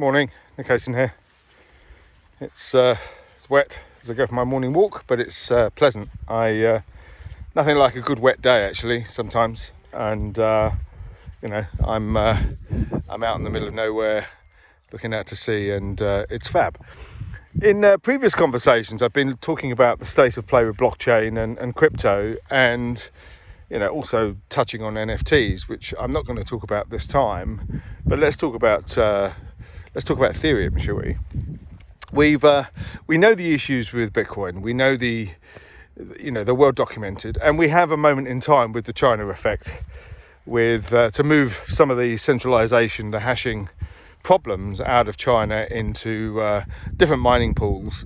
Morning, Nick Hastings here. It's wet as I go for my morning walk, but it's pleasant. Nothing like a good wet day actually sometimes, and I'm out in the middle of nowhere looking out to sea, and it's fab. In previous conversations I've been talking about the state of play with blockchain and crypto, and also touching on NFTs, which I'm not going to talk about this time, but let's talk about Ethereum, shall we? We know the issues with Bitcoin. We know the well documented, and we have a moment in time with the China effect, with to move some of the centralization, the hashing problems out of China into different mining pools,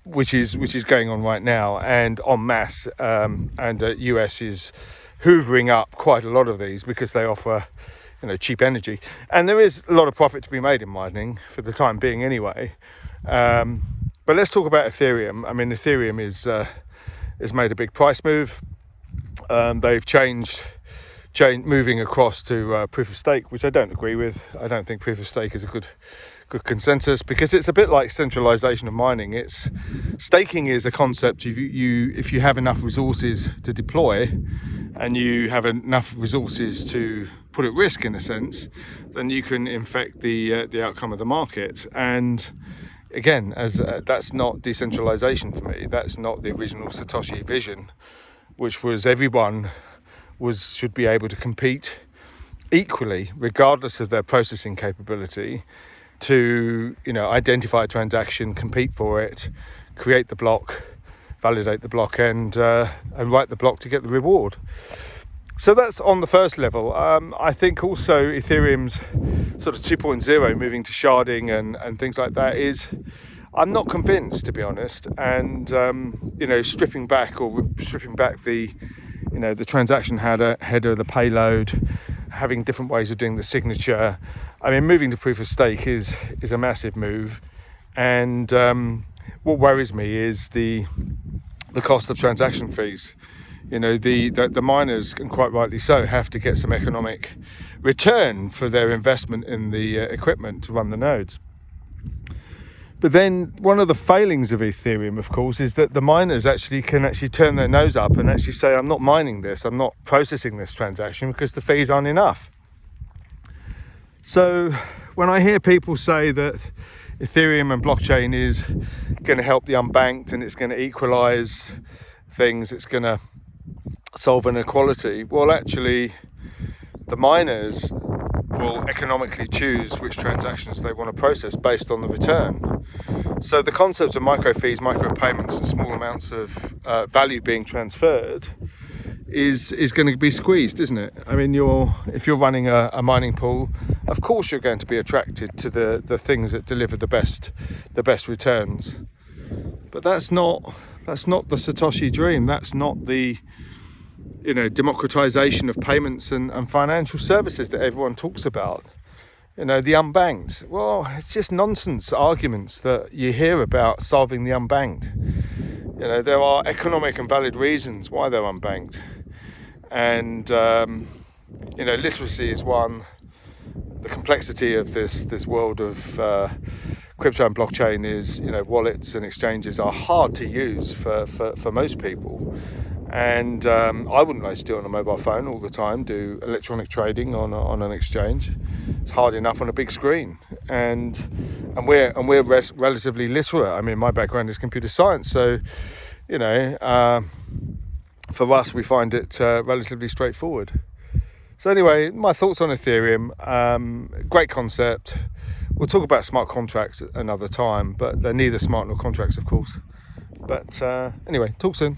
which is going on right now and en masse, and US is hoovering up quite a lot of these because they offer cheap energy, and there is a lot of profit to be made in mining for the time being anyway. But let's talk about Ethereum. I mean, Ethereum is made a big price move. They've changed moving across to proof of stake, which I don't agree with. I don't think proof of stake is a good consensus, because it's a bit like centralization of mining. Staking is a concept. If you have enough resources to deploy, and you have enough resources to put at risk, in a sense, then you can infect the outcome of the market. And again, that's not decentralization for me. That's not the original Satoshi vision, which was everyone should be able to compete equally, regardless of their processing capability, to identify a transaction, compete for it, create the block, validate the block, and write the block to get the reward. So that's on the first level. I think also Ethereum's sort of 2.0 moving to sharding and things like that I'm not convinced, to be honest. And stripping back the transaction header, the payload, having different ways of doing the signature. I mean, moving to proof of stake is a massive move, and what worries me is the cost of transaction fees. The miners, and quite rightly so, have to get some economic return for their investment in the equipment to run the nodes. But then one of the failings of Ethereum, of course, is that the miners can turn their nose up and actually say, I'm not mining this, I'm not processing this transaction because the fees aren't enough. So when I hear people say that Ethereum and blockchain is going to help the unbanked and it's going to equalize things, it's going to solve inequality, well, actually, the miners will economically choose which transactions they want to process based on the return. So the concept of micro fees, micro payments, and small amounts of value being transferred is going to be squeezed, isn't it? I mean, if you're running a mining pool, of course you're going to be attracted to the things that deliver the best returns. But that's not the Satoshi dream. That's not the democratization of payments and financial services that everyone talks about. The unbanked. Well, it's just nonsense arguments that you hear about solving the unbanked. There are economic and valid reasons why they're unbanked. And, literacy is one. The complexity of this world of crypto and blockchain is, wallets and exchanges are hard to use for most people. And I wouldn't like to do it on a mobile phone all the time, do electronic trading on an exchange. It's hard enough on a big screen. And we're relatively literate. I mean, my background is computer science, so for us we find it relatively straightforward. So anyway, my thoughts on Ethereum. Great concept. We'll talk about smart contracts another time, but they're neither smart nor contracts, of course. But anyway, talk soon.